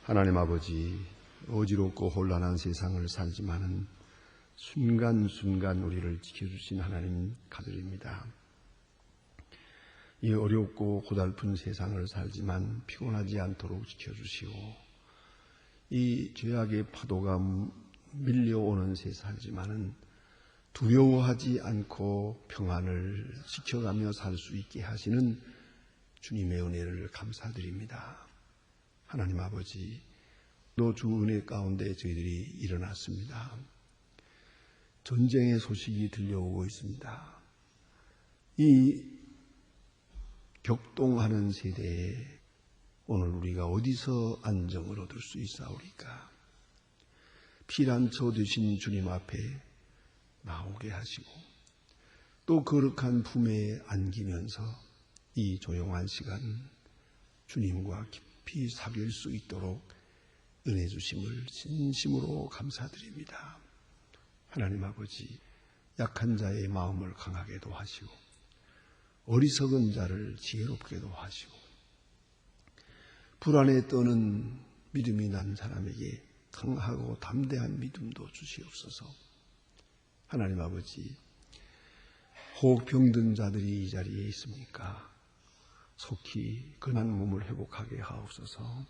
하나님 아버지, 어지럽고 혼란한 세상을 살지만은 순간순간 우리를 지켜주신 하나님 가드립니다. 이 어렵고 고달픈 세상을 살지만 피곤하지 않도록 지켜주시고, 이 죄악의 파도가 밀려오는 세상이지만은 두려워하지 않고 평안을 지켜가며 살 수 있게 하시는 주님의 은혜를 감사드립니다. 하나님 아버지, 또 주 은혜 가운데 저희들이 일어났습니다. 전쟁의 소식이 들려오고 있습니다. 이 격동하는 세대에 오늘 우리가 어디서 안정을 얻을 수 있사오리까? 피난처 되신 주님 앞에 나오게 하시고 또 거룩한 품에 안기면서 이 조용한 시간 주님과 깊이 사귈 수 있도록 은혜 주심을 진심으로 감사드립니다. 하나님 아버지, 약한 자의 마음을 강하게도 하시고 어리석은 자를 지혜롭게도 하시고 불안에 떠는 믿음이 난 사람에게 강하고 담대한 믿음도 주시옵소서. 하나님 아버지, 혹 병든 자들이 이 자리에 있습니까? 속히 근한 몸을 회복하게 하옵소서.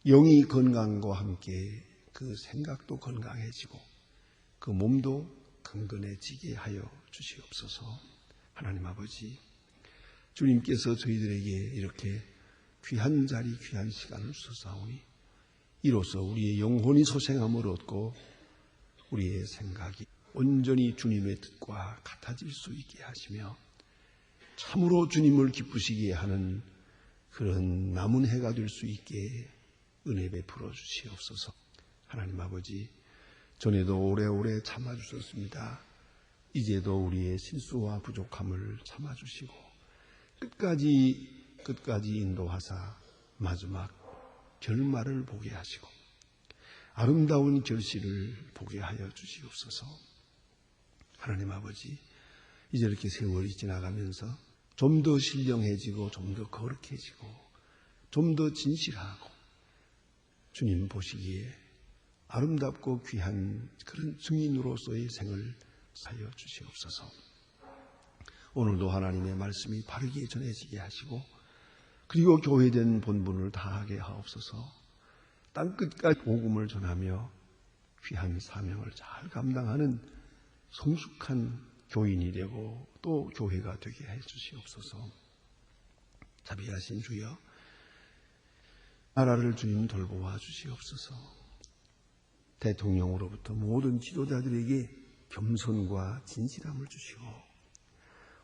영이 건강과 함께 그 생각도 건강해지고 그 몸도 강건해지게 하여 주시옵소서. 하나님 아버지, 주님께서 저희들에게 이렇게 귀한 자리, 귀한 시간을 주셨사오니 이로써 우리의 영혼이 소생함을 얻고 우리의 생각이 온전히 주님의 뜻과 같아질 수 있게 하시며 참으로 주님을 기쁘시게 하는 그런 남은 해가 될 수 있게 은혜 베풀어 주시옵소서. 하나님 아버지, 전에도 오래오래 참아주셨습니다. 이제도 우리의 실수와 부족함을 참아주시고 끝까지 인도하사 마지막 결말을 보게 하시고 아름다운 결실을 보게 하여 주시옵소서. 하나님 아버지, 이제 이렇게 세월이 지나가면서 좀 더 신령해지고 좀 더 거룩해지고 좀 더 진실하고 주님 보시기에 아름답고 귀한 그런 증인으로서의 생을 하여 주시옵소서. 오늘도 하나님의 말씀이 바르게 전해지게 하시고 그리고 교회된 본분을 다하게 하옵소서. 땅끝까지 복음을 전하며 귀한 사명을 잘 감당하는 성숙한 교인이 되고 또 교회가 되게 해 주시옵소서. 자비하신 주여, 나라를 주님 돌보아 주시옵소서. 대통령으로부터 모든 지도자들에게 겸손과 진실함을 주시고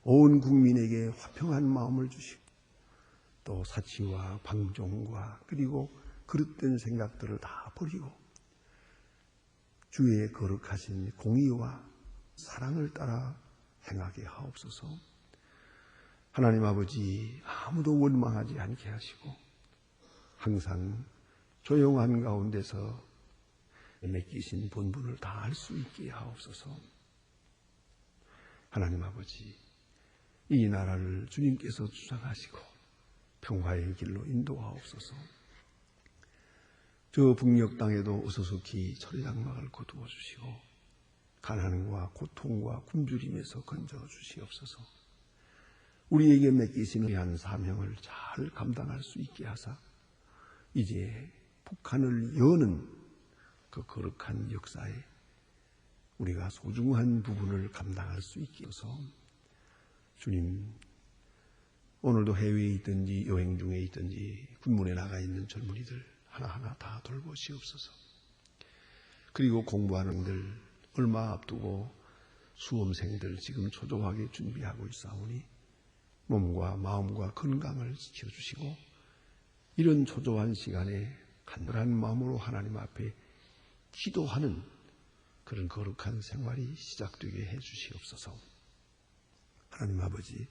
온 국민에게 화평한 마음을 주시고 또 사치와 방종과 그리고 그릇된 생각들을 다 버리고 주의 거룩하신 공의와 사랑을 따라 행하게 하옵소서. 하나님 아버지, 아무도 원망하지 않게 하시고 항상 조용한 가운데서 맡기신 본분을 다할 수 있게 하옵소서. 하나님 아버지, 이 나라를 주님께서 주장하시고 평화의 길로 인도하옵소서. 저 북녘 땅에도 어서속히 철장막을 거두어 주시고 가난과 고통과 굶주림에서 건져 주시옵소서. 우리에게 맡기신 귀한 사명을 잘 감당할 수 있게 하사 이제 북한을 여는 그 거룩한 역사에 우리가 소중한 부분을 감당할 수 있게 해서 주님, 오늘도 해외에 있든지 여행 중에 있든지 군문에 나가 있는 젊은이들 하나하나 다 돌보시옵소서. 그리고 공부하는 들 얼마 앞두고 수험생들 지금 초조하게 준비하고 있사오니 몸과 마음과 건강을 지켜주시고 이런 초조한 시간에 간절한 마음으로 하나님 앞에 기도하는 그런 거룩한 생활이 시작되게 해 주시옵소서. 하나님 아버지,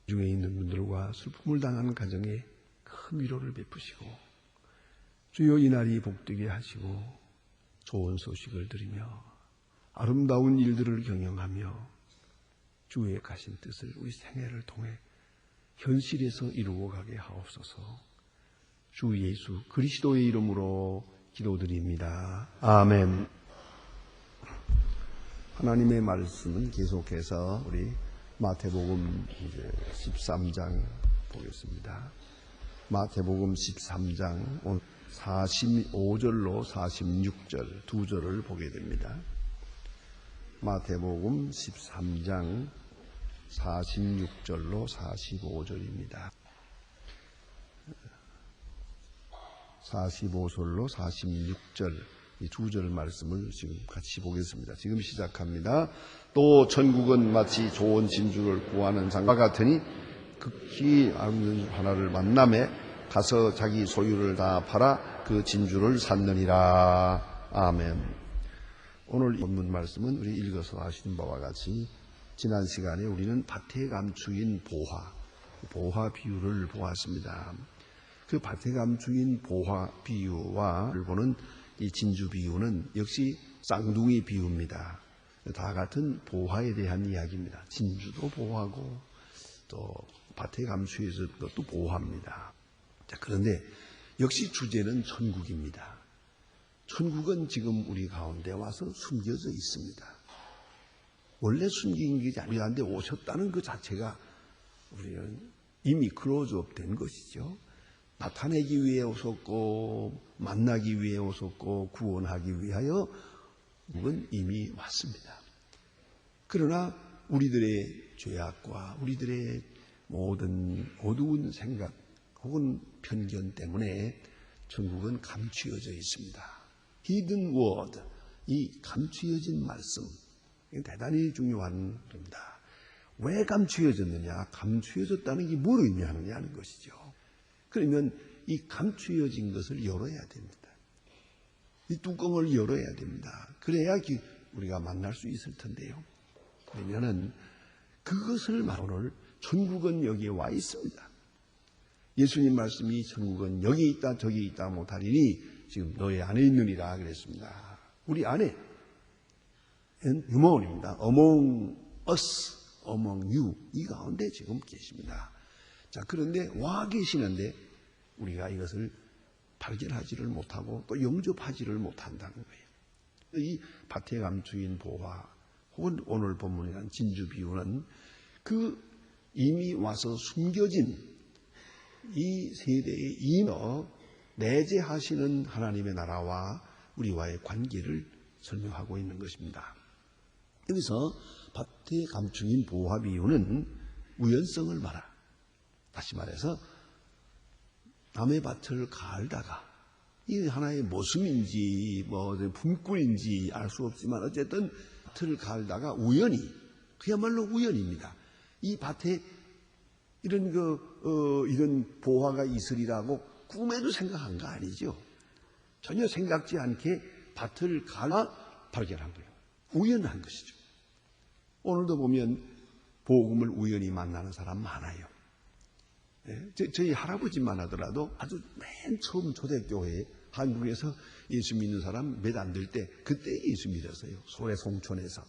중에 있는 분들과 슬픔을 당하는 가정에 큰 위로를 베푸시고 주여 이날이 복되게 하시고 좋은 소식을 들으며 아름다운 일들을 경영하며 주의 가신 뜻을 우리 생애를 통해 현실에서 이루어가게 하옵소서. 주 예수 그리스도의 이름으로 기도드립니다. 아멘. 하나님의 말씀은 계속해서 우리 마태복음 13장 보겠습니다. 마태복음 13장 45절로 46절 두 절을 보게 됩니다. 마태복음 13장 46절로 45절입니다. 45절로 46절 이 두 절 말씀을 지금 같이 보겠습니다. 지금 시작합니다. 또 천국은 마치 좋은 진주를 구하는 장과 같으니 극히 아름다운 하나를 만남에 가서 자기 소유를 다 팔아 그 진주를 샀느니라. 아멘. 오늘 본문 말씀은 우리 읽어서 아시는 바와 같이 지난 시간에 우리는 밭에 감추인 보화 비유를 보았습니다. 그 밭에 감추인 보화 비유와 보는 이 진주 비유는 역시 쌍둥이 비유입니다. 다 같은 보화에 대한 이야기입니다. 진주도 보화고 또 밭에 감추어진 것도 보화입니다. 자, 그런데 역시 주제는 천국입니다. 천국은 지금 우리 가운데 와서 숨겨져 있습니다. 원래 숨긴 게 우리한테 오셨다는 그 자체가 우리는 이미 클로즈업 된 것이죠. 나타내기 위해 오셨고 만나기 위해 오셨고 구원하기 위하여 그건 이미 왔습니다. 그러나 우리들의 죄악과 우리들의 모든 어두운 생각 혹은 편견 때문에 천국은 감추어져 있습니다. Hidden word, 이 감추어진 말씀, 이게 대단히 중요한 겁니다. 왜 감추어졌느냐? 감추어졌다는 게 뭘 의미하느냐 하는 것이죠. 그러면 이 감추어진 것을 열어야 됩니다. 이 뚜껑을 열어야 됩니다. 그래야 우리가 만날 수 있을 텐데요. 그러면은 그것을 오늘 천국은 여기에 와 있습니다. 예수님 말씀이 천국은 여기 있다 저기 있다 못하리니 지금 너희 안에 있느니라 그랬습니다. 우리 안에 human입니다. Among us, among you 이 가운데 지금 계십니다. 자, 그런데 와 계시는데 우리가 이것을 발견하지를 못하고 또 영접하지를 못한다는 거예요. 이 밭에 감추인 보화 혹은 오늘 본문이란 진주 비유는 그 이미 와서 숨겨진 이 세대에 이미 내재하시는 하나님의 나라와 우리와의 관계를 설명하고 있는 것입니다. 여기서 밭에 감추인 보화 비유는 우연성을 말합니다. 다시 말해서 남의 밭을 갈다가 이게 하나의 모습인지 품꾼인지 알 수 없지만 어쨌든 밭을 갈다가 우연히 그야말로 우연입니다. 이 밭에 이런 보화가 있으리라고 꿈에도 생각한 거 아니죠. 전혀 생각지 않게 밭을 갈아 발견한 거예요. 우연한 것이죠. 오늘도 보면 복음을 우연히 만나는 사람 많아요. 저희 할아버지만 하더라도 아주 맨 처음 초대교회에 한국에서 예수 믿는 사람 몇 안 될 때 그때 예수 믿었어요. 소래 송촌에서.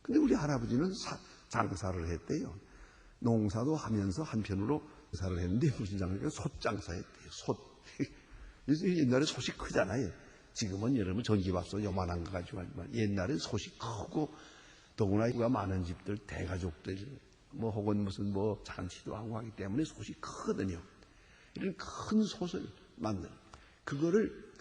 근데 우리 할아버지는 장사를 했대요. 농사도 하면서 한편으로 장사를 했는데 무슨 장사가 솥장사했대요. 솥. 옛날에 솥이 크잖아요. 지금은 여러분 전기밥솥 요만한 거 가지고 하지만 옛날엔 솥이 크고 더구나 인구가 많은 집들 대가족들 혹은 무슨 잔치도 하고 하기 때문에 솥이 크거든요. 이런 큰 솥을 만든 그거를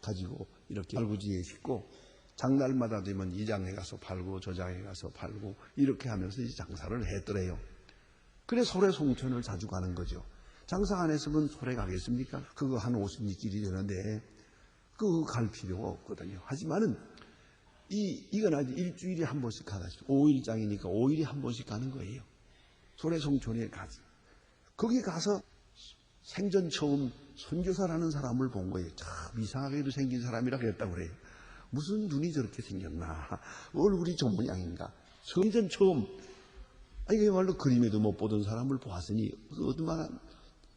가지고 이렇게 발구지에 싣고 장날마다 되면 이 장에 가서 팔고 저 장에 가서 팔고 이렇게 하면서 이제 장사를 했더래요. 그래 소래 송천을 자주 가는 거죠. 장사 안 했으면 소래 가겠습니까? 그거 한 50리길이 되는데 그거 갈 필요가 없거든요. 하지만은 이건 아직 일주일에 한 번씩 가가지고 5일장이니까 5일에 한 번씩 가는 거예요. 소래 송촌에 가서 거기 가서 생전 처음 선교사라는 사람을 본 거예요. 참 이상하게도 생긴 사람이라 그랬다고 그래요. 무슨 눈이 저렇게 생겼나, 얼굴이 저 모양인가. 생전 처음 그야말로 그림에도 못 보던 사람을 보았으니 얼마나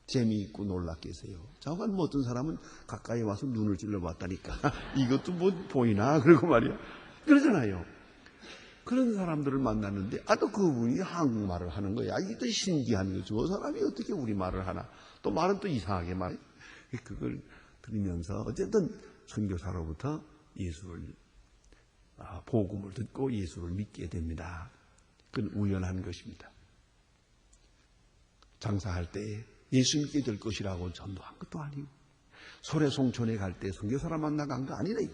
재미있고 놀랐겠어요. 저건 어떤 사람은 가까이 와서 눈을 찔러봤다니까 이것도 보이나 그러고 말이야. 그러잖아요. 그런 사람들을 만났는데 또 그분이 한국말을 하는 거야. 이게 또 신기한 거죠. 저 사람이 어떻게 우리말을 하나. 또 말은 또 이상하게 말해. 그걸 들으면서 어쨌든 선교사로부터 예수를 복음을 듣고 예수를 믿게 됩니다. 그건 우연한 것입니다. 장사할 때 예수 믿게 될 것이라고 전도한 것도 아니고 소래송촌에 갈 때 선교사람 만나 간 거 아니래.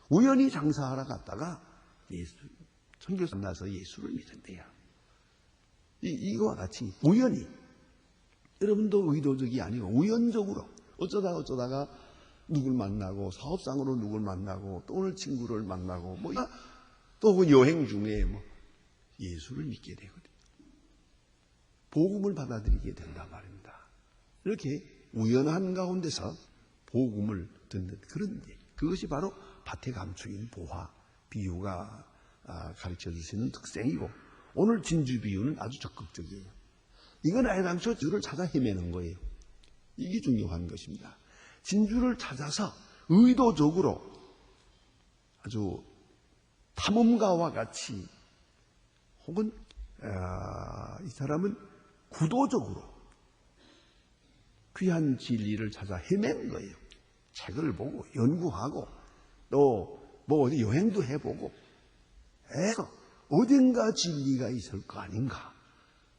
우연히 장사하러 갔다가 선교사 만나서 예수를 믿은대요. 이거와 같이 우연히, 여러분도 의도적이 아니고 우연적으로 어쩌다가 누굴 만나고 사업상으로 누굴 만나고 또 오늘 친구를 만나고 또 그 여행 중에 예수를 믿게 되거든요. 복음을 받아들이게 된단 말입니다. 이렇게 우연한 가운데서 복음을 듣는 그런 일, 그것이 바로 밭에 감추인 보화 비유가 가르쳐 줄 수 있는 특성이고, 오늘 진주 비유는 아주 적극적이에요. 이건 애당초 진주를 찾아 헤매는 거예요. 이게 중요한 것입니다. 진주를 찾아서 의도적으로 아주 탐험가와 같이, 혹은 이 사람은 구도적으로 귀한 진리를 찾아 헤맨 거예요. 책을 보고 연구하고 또 어디 여행도 해보고 해서 어딘가 진리가 있을 거 아닌가.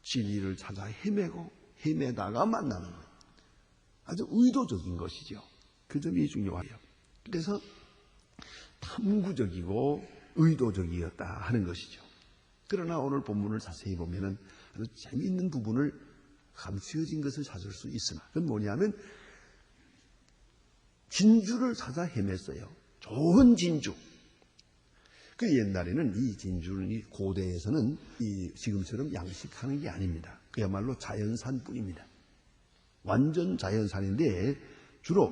진리를 찾아 헤매다가 만나는 거예요. 아주 의도적인 것이죠. 그 점이 중요해요. 그래서 탐구적이고 의도적이었다 하는 것이죠. 그러나 오늘 본문을 자세히 보면은 아주 재미있는 부분을 감추어진 것을 찾을 수 있습니다. 그건 뭐냐면 진주를 찾아 헤맸어요. 좋은 진주. 그 옛날에는 이 진주는 고대에서는 지금처럼 양식하는 게 아닙니다. 그야말로 자연산뿐입니다. 완전 자연산인데 주로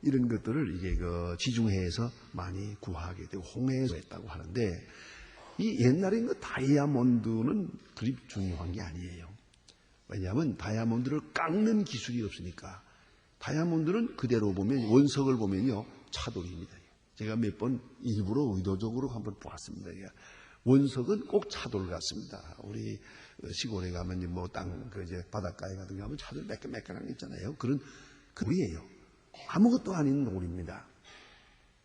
이런 것들을 이게 지중해에서 많이 구하게 되고 홍해에서 했다고 하는데, 이 옛날에 다이아몬드는 그리 중요한 게 아니에요. 왜냐하면 다이아몬드를 깎는 기술이 없으니까. 다이아몬드는 그대로 보면, 원석을 보면요, 차돌입니다. 제가 몇 번 일부러 의도적으로 한번 보았습니다. 원석은 꼭 차돌 같습니다. 우리 시골에 가면 이제 바닷가에 가든가 하면 차돌 매끈매끈한 거 있잖아요. 그런 돌이에요. 아무것도 아닌 돌입니다.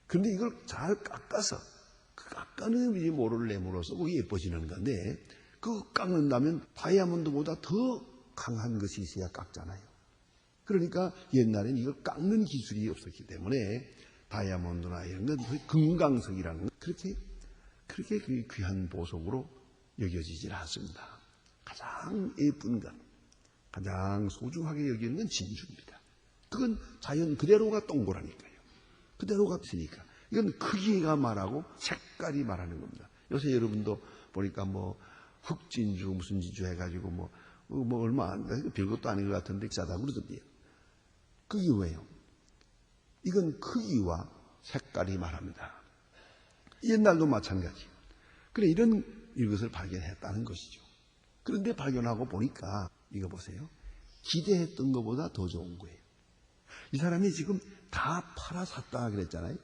그런데 이걸 잘 깎아서, 깎아는 이 모를 내물어서 예뻐지는 건데, 그거 깎는다면 다이아몬드보다 더 강한 것이 있어야 깎잖아요. 그러니까 옛날엔 이걸 깎는 기술이 없었기 때문에 다이아몬드나 이런 건 금강석이라는 건 그렇게 귀한 보석으로 여겨지질 않습니다. 가장 예쁜 것, 가장 소중하게 여기는 건 진주입니다. 그건 자연 그대로가 동그라니까요. 그대로가 있으니까. 이건 크기가 말하고 색깔이 말하는 겁니다. 요새 여러분도 보니까 흑진주 무슨 진주 해가지고 얼마 안 돼. 별것도 아닌 것 같은데 비싸다고 그러던데요. 그게 왜요? 이건 크기와 색깔이 말합니다. 옛날도 마찬가지. 그래, 이것을 발견했다는 것이죠. 그런데 발견하고 보니까 이거 보세요. 기대했던 것보다 더 좋은 거예요. 이 사람이 지금 다 팔아 샀다 그랬잖아요.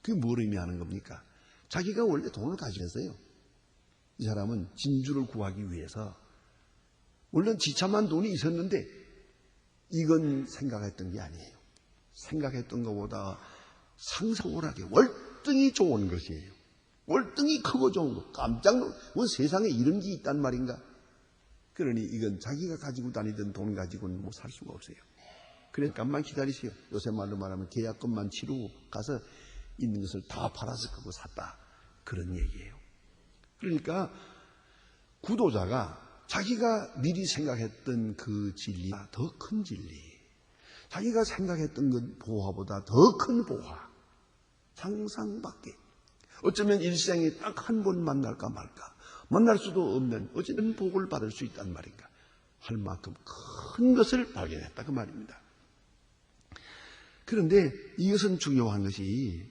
그게 뭘 의미하는 겁니까? 자기가 원래 돈을 가지고 있어요. 이 사람은 진주를 구하기 위해서 물론 지참한 돈이 있었는데 이건 생각했던 게 아니에요. 생각했던 것보다 상상월하게 월등히 좋은 것이에요. 월등히 크고 좋은 것. 깜짝 놀라. 세상에 이런 게 있단 말인가? 그러니 이건 자기가 가지고 다니던 돈 가지고는 살 수가 없어요. 그래서 잠깐만 기다리세요. 요새 말로 말하면 계약금만 치르고 가서 있는 것을 다 팔아서 그거 샀다. 그런 얘기예요. 그러니까 구도자가 자기가 미리 생각했던 그 진리가 더 큰 진리, 자기가 생각했던 그 보화보다 더 큰 보화, 상상 밖에. 어쩌면 일생에 딱 한 번 만날까 말까, 만날 수도 없는 어쨌든 복을 받을 수 있단 말인가 할 만큼 큰 것을 발견했다 그 말입니다. 그런데 이것은 중요한 것이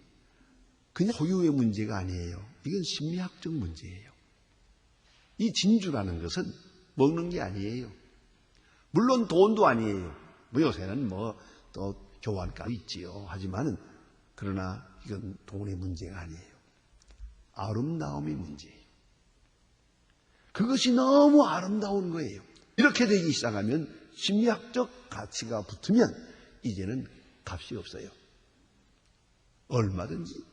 그냥 소유의 문제가 아니에요. 이건 심리학적 문제예요. 이 진주라는 것은 먹는 게 아니에요. 물론 돈도 아니에요. 요새는 또 교환가 있지요. 하지만은 그러나 이건 돈의 문제가 아니에요. 아름다움의 문제예요. 그것이 너무 아름다운 거예요. 이렇게 되기 시작하면 심리학적 가치가 붙으면 이제는 값이 없어요. 얼마든지.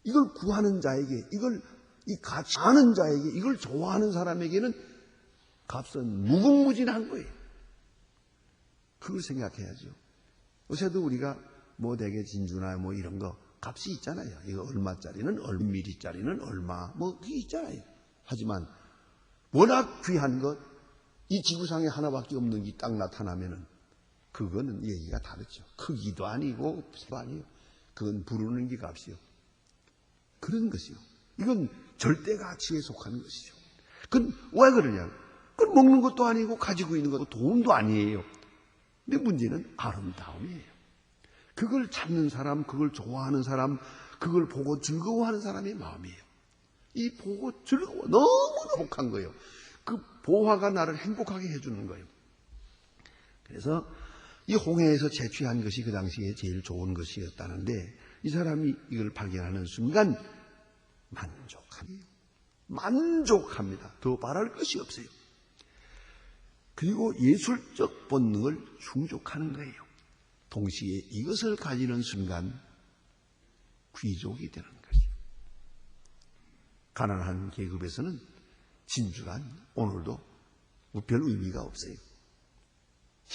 이걸 구하는 자에게, 이 가치 아는 자에게, 이걸 좋아하는 사람에게는 값은 무궁무진한 거예요. 그걸 생각해야죠. 요새도 우리가 뭐 대개 진주나 뭐 이런 거 값이 있잖아요. 이거 얼마짜리는 얼마, 미리짜리는 얼마, 뭐 그게 있잖아요. 하지만 워낙 귀한 것, 이 지구상에 하나밖에 없는 게 딱 나타나면은 그거는 얘기가 다르죠. 크기도 아니고 수도 아니에요. 그건 부르는 게 값이요. 그런 것이요. 이건 절대 가치에 속한 것이죠. 그건 왜 그러냐? 그건 먹는 것도 아니고 가지고 있는 것도 돈도 아니에요. 근데 문제는 아름다움이에요. 그걸 찾는 사람, 그걸 좋아하는 사람, 그걸 보고 즐거워하는 사람의 마음이에요. 이 보고 즐거워, 너무 행복한 거예요. 그 보화가 나를 행복하게 해주는 거예요. 그래서 이 홍해에서 채취한 것이 그 당시에 제일 좋은 것이었다는데 이 사람이 이걸 발견하는 순간 만족합니다. 더 바랄 것이 없어요. 그리고 예술적 본능을 충족하는 거예요. 동시에 이것을 가지는 순간 귀족이 되는 것이에요. 가난한 계급에서는 진주란 오늘도 별 의미가 없어요.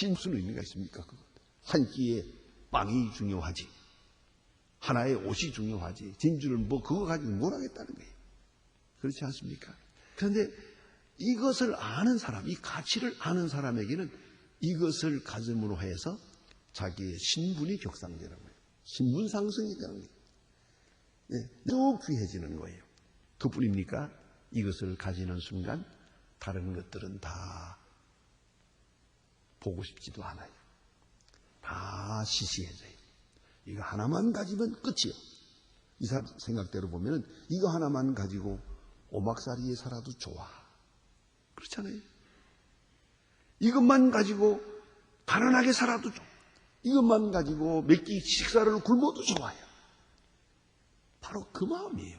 무슨 의미가 있습니까? 한 끼에 빵이 중요하지, 하나의 옷이 중요하지, 진주를 뭐 그거 가지고 뭘 하겠다는 거예요. 그렇지 않습니까? 그런데 이것을 아는 사람, 이 가치를 아는 사람에게는 이것을 가슴으로 해서 자기의 신분이 격상되는 거예요. 신분 상승이 되는 거예요. 또 귀해지는 거예요. 그뿐입니까? 이것을 가지는 순간 다른 것들은 다 보고 싶지도 않아요. 다 시시해져요. 이거 하나만 가지면 끝이에요. 이 사람 생각대로 보면 이거 하나만 가지고 오막살이에 살아도 좋아. 그렇잖아요. 이것만 가지고 가난하게 살아도 좋아. 이것만 가지고 몇 끼 식사를 굶어도 좋아요. 바로 그 마음이에요.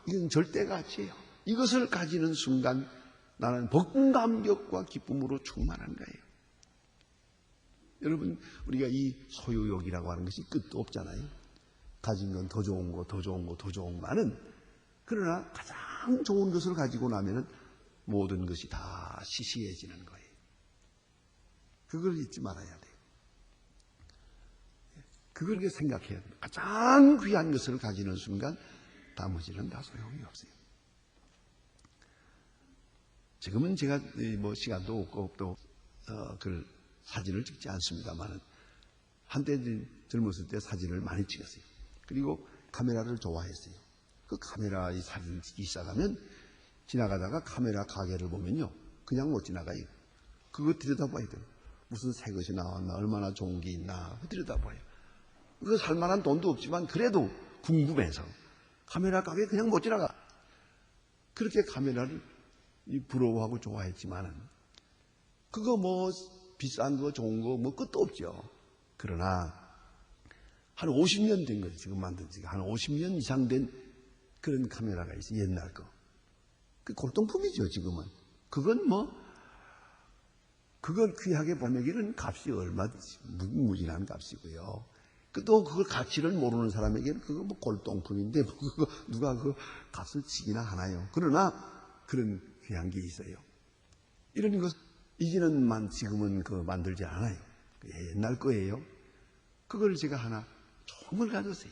이건 절대 가치예요. 이것을 가지는 순간 나는 복 감격과 기쁨으로 충만한 거예요. 여러분, 우리가 이 소유욕이라고 하는 것이 끝도 없잖아요. 가진 건 더 좋은 거, 더 좋은 거, 더 좋은 거 많은. 그러나 가장 좋은 것을 가지고 나면은 모든 것이 다 시시해지는 거예요. 그걸 잊지 말아야 돼요. 그걸 생각해야 돼요. 가장 귀한 것을 가지는 순간 나머지는 다 소용이 없어요. 지금은 제가 뭐 시간도 없고 또 그 사진을 찍지 않습니다만 한때 젊었을 때 사진을 많이 찍었어요. 그리고 카메라를 좋아했어요. 그 카메라 이 사진 찍기 시작하면 지나가다가 카메라 가게를 보면요, 그냥 못 지나가요. 그거 들여다봐야 돼요. 무슨 새 것이 나왔나, 얼마나 좋은 게 있나 들여다봐요. 그거 살 만한 돈도 없지만 그래도 궁금해서 카메라 가게 그냥 못 지나가. 그렇게 카메라를 부러워하고 좋아했지만은 그거 뭐 비싼 거 좋은 거 뭐 끝도 없죠. 그러나 한 50년 된 거죠. 지금 만든 지가 한 50년 이상 된 그런 카메라가 있어요. 옛날 거. 그 골동품이죠. 지금은. 그건 뭐 그걸 귀하게 보내기는 값이 얼마든지 무궁무진한 값이고요. 또 그걸 가치를 모르는 사람에게는 그거 뭐 골동품인데 뭐 그거 누가 그 값을 치기나 하나요. 그러나 그런 귀한 게 있어요. 이런 것 이제는 지금은 그 만들지 않아요. 옛날 거예요. 그걸 제가 하나 총을 가졌어요.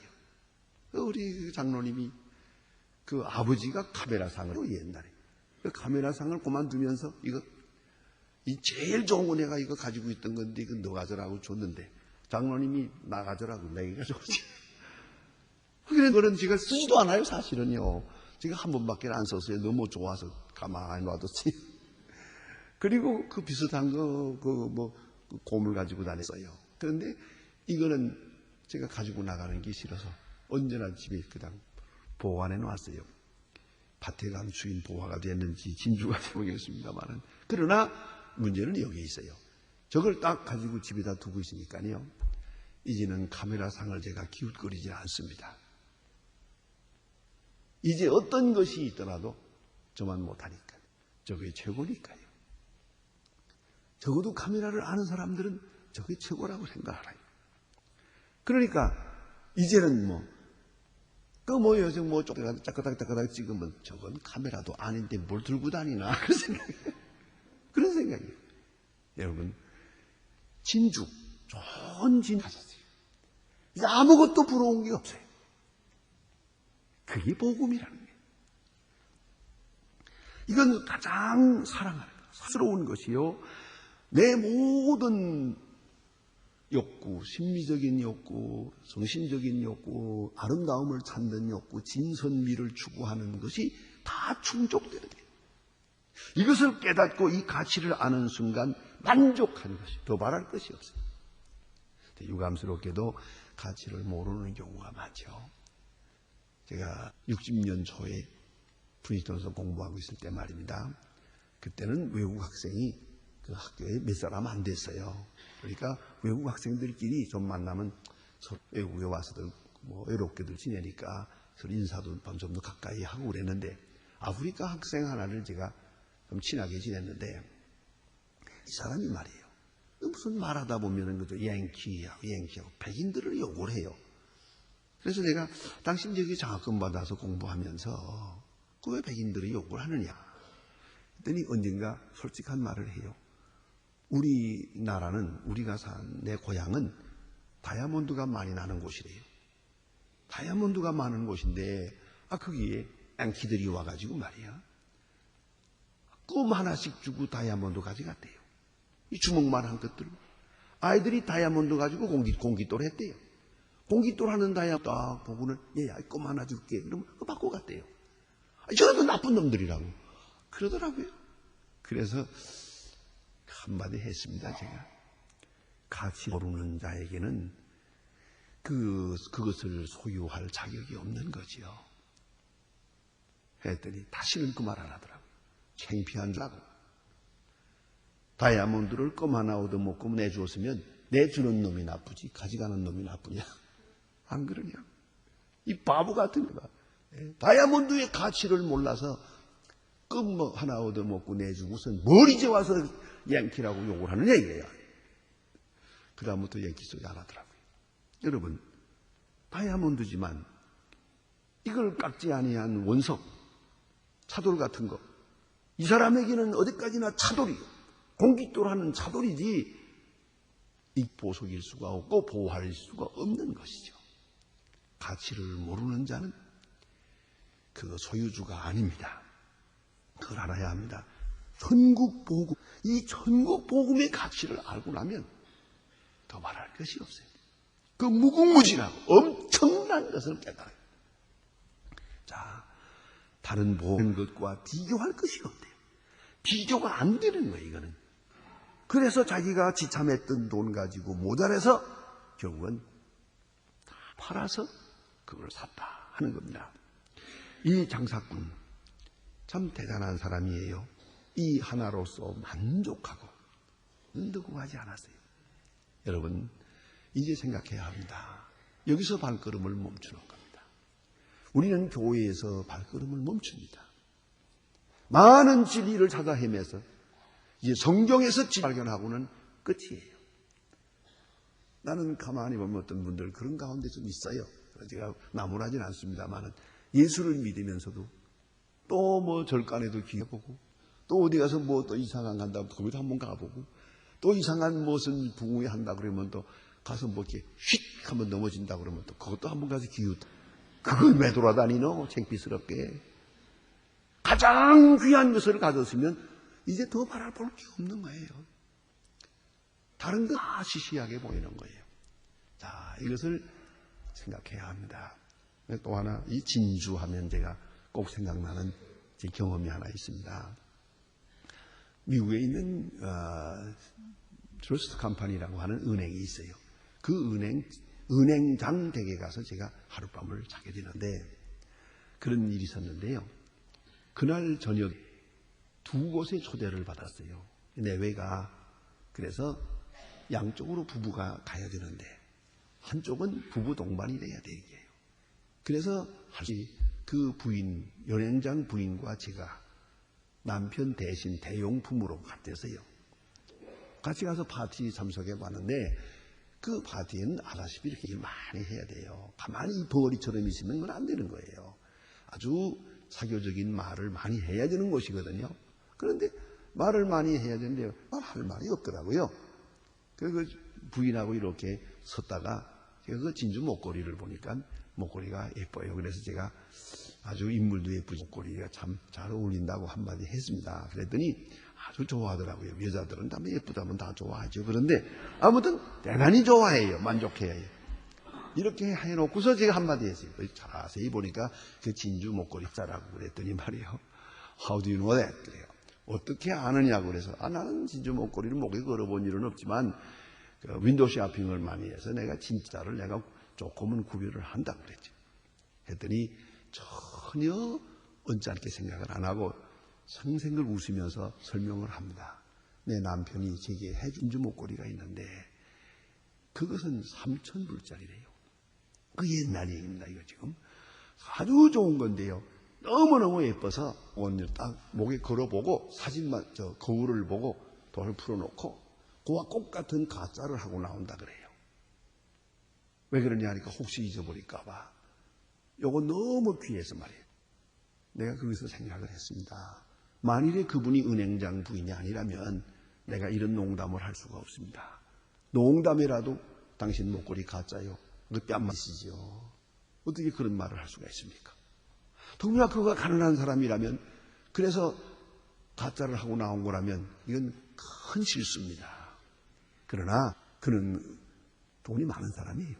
우리 장로님이 그 아버지가 카메라상을 옛날에 그 카메라상을 그만두면서 이 제일 좋은 거 내가 이거 가지고 있던 건데 이거 너 가져라고 줬는데 장로님이 나 가져라고 내가 가져오지. 그런 거는 제가 쓰지도 않아요. 사실은요. 제가 한 번밖에 안 썼어요. 너무 좋아서 가만히 놔뒀지. 그리고 그 비슷한 거 고물 가지고 다녔어요. 그런데 이거는 제가 가지고 나가는 게 싫어서 언제나 집에 그냥 보관해 놨어요. 밭에 간 주인 보화가 됐는지 진주가 모르겠습니다만은. 그러나 문제는 여기에 있어요. 저걸 딱 가지고 집에다 두고 있으니까요. 이제는 카메라상을 제가 기웃거리지 않습니다. 이제 어떤 것이 있더라도 저만 못하니까. 저게 최고니까요. 적어도 카메라를 아는 사람들은 저게 최고라고 생각하라요. 그러니까 이제는 요즘 짜까닥 찍으면 저건 카메라도 아닌데 뭘 들고 다니나 그런 생각이에요. 여러분, 진주, 좋은 진주 하셨어요. 이제 아무것도 부러운 게 없어요. 그게 복음이라는 거예요. 이건 가장 사랑하는 것, 스러운 것이요. 내 모든 욕구, 심리적인 욕구, 정신적인 욕구, 아름다움을 찾는 욕구, 진선미를 추구하는 것이 다 충족되는 거예요. 이것을 깨닫고 이 가치를 아는 순간 만족하는 것이, 더 말할 것이 없어요. 유감스럽게도 가치를 모르는 경우가 많죠. 제가 60년 초에 프린스턴에서 공부하고 있을 때 말입니다. 그때는 외국 학생이 그 학교에 몇 사람 안 됐어요. 그러니까 외국 학생들끼리 좀 만나면 외국에 와서들 외롭게들 지내니까 서로 인사도 좀 더 가까이 하고 그랬는데, 아프리카 학생 하나를 제가 좀 친하게 지냈는데, 이 사람이 말이에요. 무슨 말하다 보면은 그저 양키하고 백인들을 욕을 해요. 그래서 내가 당신 저기 장학금 받아서 공부하면서 그 왜 백인들이 욕을 하느냐 했더니 언젠가 솔직한 말을 해요. 우리나라는, 우리가 산 내 고향은 다이아몬드가 많이 나는 곳이래요. 다이아몬드가 많은 곳인데 거기에 양키들이 와가지고 말이야, 껌 하나씩 주고 다이아몬드 가져갔대요. 이 주먹만한 것들. 아이들이 다이아몬드 가지고 공깃돌 했대요. 공깃돌 하는 다이아몬드 딱 보고는 얘야 껌 하나 줄게. 그러면 그거 받고 갔대요. 저도 나쁜 놈들이라고 그러더라고요. 그래서 한마디 했습니다. 제가 가치 모르는 자에게는 그것을 소유할 자격이 없는 거지요. 했더니 다시는 그 말 안 하더라고요. 창피한 줄 알고. 다이아몬드를 껌 하나 얻어먹고 내주었으면 내주는 놈이 나쁘지 가져가는 놈이 나쁘냐? 안 그러냐? 이 바보 같은 거가 다이아몬드의 가치를 몰라서 껌 하나 얻어먹고 내주고선 뭘 이제 와서 양키라고 욕을 하느냐 이거야. 그 다음부터 양키 소리 안 하더라고요. 여러분, 다이아몬드지만 이걸 깎지 아니한 원석, 차돌 같은 거, 이 사람에게는 어디까지나 차돌이요. 공깃돌 하는 차돌이지 이 보석일 수가 없고 보화일 수가 없는 것이죠. 가치를 모르는 자는 그 소유주가 아닙니다. 그걸 알아야 합니다. 천국 복음, 이 천국 복음의 가치를 알고 나면 더 말할 것이 없어요. 그 무궁무진하고 엄청난 것을 깨달아요. 자, 다른 모든 것과 비교할 것이 없대요. 비교가 안 되는 거예요, 이거는. 그래서 자기가 지참했던 돈 가지고 모자라서 결국은 다 팔아서 그걸 샀다 하는 겁니다. 이 장사꾼 참 대단한 사람이에요. 이 하나로서 만족하고 눈두고 하지 않았어요. 여러분, 이제 생각해야 합니다. 여기서 발걸음을 멈추는 겁니다. 우리는 교회에서 발걸음을 멈춥니다. 많은 진리를 찾아 헤매서 이제 성경에서 발견하고는 끝이에요. 나는 가만히 보면 어떤 분들 그런 가운데 좀 있어요. 제가 나무라진 않습니다만 예수를 믿으면서도 또 절간에도 기어보고 또 어디 가서 또 이상한 간다고 거기도 한번 가보고 또 이상한 무슨 부흥회 한다 그러면 또 가서 이렇게 휙 한번 넘어진다 그러면 또 그것도 한번 가서 기웃다. 그걸 왜 돌아다니노? 창피스럽게. 가장 귀한 것을 가졌으면 이제 더 바라볼 게 없는 거예요. 다른 거 다 시시하게 보이는 거예요. 자, 이것을 생각해야 합니다. 또 하나, 이 진주하면 제가 꼭 생각나는 제 경험이 하나 있습니다. 미국에 있는 트러스트 컴퍼니라고 하는 은행이 있어요. 그 은행장 댁에 가서 제가 하룻밤을 자게 되는데 그런 일이 있었는데요. 그날 저녁 두 곳에 초대를 받았어요. 내외가. 그래서 양쪽으로 부부가 가야 되는데 한쪽은 부부 동반이 돼야 되게요. 그래서 그 부인, 연행장 부인과 제가 남편 대신 대용품으로 갔대서요. 같이 가서 파티 참석해 봤는데 그 파티에는 아다시피 이렇게 일 많이 해야 돼요. 가만히 벙어리처럼 있으면 그건 안 되는 거예요. 아주 사교적인 말을 많이 해야 되는 곳이거든요. 그런데 말을 많이 해야 되는데 말할 말이 없더라고요. 그 부인하고 이렇게 섰다가 제가 그 진주 목걸이를 보니까 목걸이가 예뻐요. 그래서 제가 아주 인물도 예쁘지 목걸이가 참 잘 어울린다고 한마디 했습니다. 그랬더니 아주 좋아하더라고요. 여자들은 다 예쁘다면 다 좋아하죠. 그런데 아무튼 대단히 좋아해요. 만족해요. 이렇게 해놓고서 제가 한마디 했어요. 자세히 보니까 그 진주 목걸이 자라고 그랬더니 말이에요. How do you know that? 그래요. 어떻게 아느냐고 그래서 나는 진주 목걸이를 목에 걸어본 일은 없지만 그 윈도우 쇼핑을 많이 해서 내가 진짜를 내가 조금은 구별을 한다 그랬죠. 했더니 전혀 언짢게 생각을 안 하고 생생을 웃으면서 설명을 합니다. 내 남편이 제게 해준 진주 목걸이가 있는데 그것은 3,000불짜리래요. 그 옛날 얘기입니다. 이거 지금 아주 좋은 건데요. 너무너무 예뻐서 오늘 딱 목에 걸어보고 사진만 거울을 보고 돌을 풀어놓고 그와 똑같은 가짜를 하고 나온다 그래요. 왜 그러냐 하니까 혹시 잊어버릴까 봐. 요거 너무 귀해서 말이에요. 내가 거기서 생각을 했습니다. 만일에 그분이 은행장 부인이 아니라면 내가 이런 농담을 할 수가 없습니다. 농담이라도 당신 목걸이 가짜요. 그 뺨맛이죠. 어떻게 그런 말을 할 수가 있습니까? 더구나 그가 가난한 사람이라면 그래서 가짜를 하고 나온 거라면 이건 큰 실수입니다. 그러나 그는 돈이 많은 사람이에요.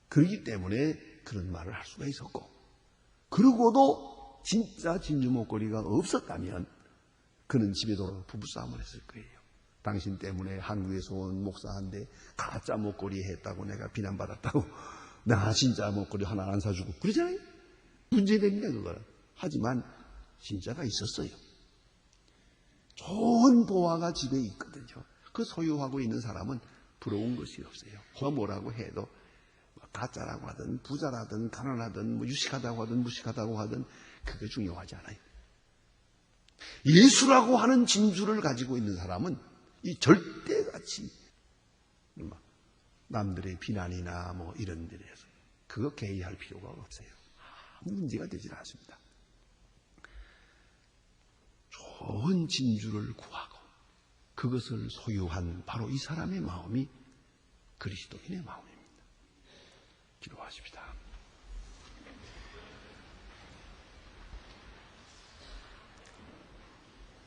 그렇기 때문에 그런 말을 할 수가 있었고 그러고도 진짜 진주 목걸이가 없었다면 그는 집에 돌아가 부부싸움을 했을 거예요. 당신 때문에 한국에서 온 목사한테 가짜 목걸이 했다고 내가 비난받았다고 나 진짜 목걸이 하나 안 사주고 그러잖아요. 문제됩니다 그거는. 하지만 진짜가 있었어요. 좋은 보화가 집에 있거든요. 그 소유하고 있는 사람은 부러운 것이 없어요. 뭐라고 해도 가짜라고 하든 부자라든 가난하든 유식하다고 하든 무식하다고 하든 그게 중요하지 않아요. 예수라고 하는 진주를 가지고 있는 사람은 이 절대같이 남들의 비난이나 이런 데에서 그거 개의할 필요가 없어요. 아무 문제가 되질 않습니다. 좋은 진주를 구하고 그것을 소유한 바로 이 사람의 마음이 그리스도인의 마음입니다. 기도하십시다.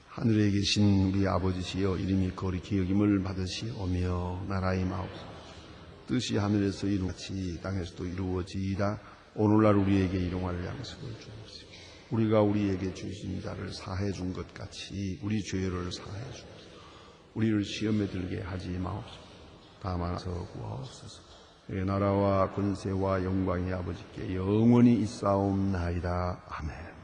하늘에 계신 우리 아버지시여 이름이 거룩히 여김을 받으시오며 나라의 마옵소서 뜻이 하늘에서 이루어지 땅에서도 이루어지이다. 오늘날 우리에게 일용할 양식을 주옵소서. 우리가 우리에게 주신 자를 사해 준 것 같이 우리 죄를 사해 주옵소서. 우리를 시험에 들게 하지 마옵소서. 다만서 구하옵소서. 나라와 권세와 영광이 아버지께 영원히 있사옵나이다. 아멘.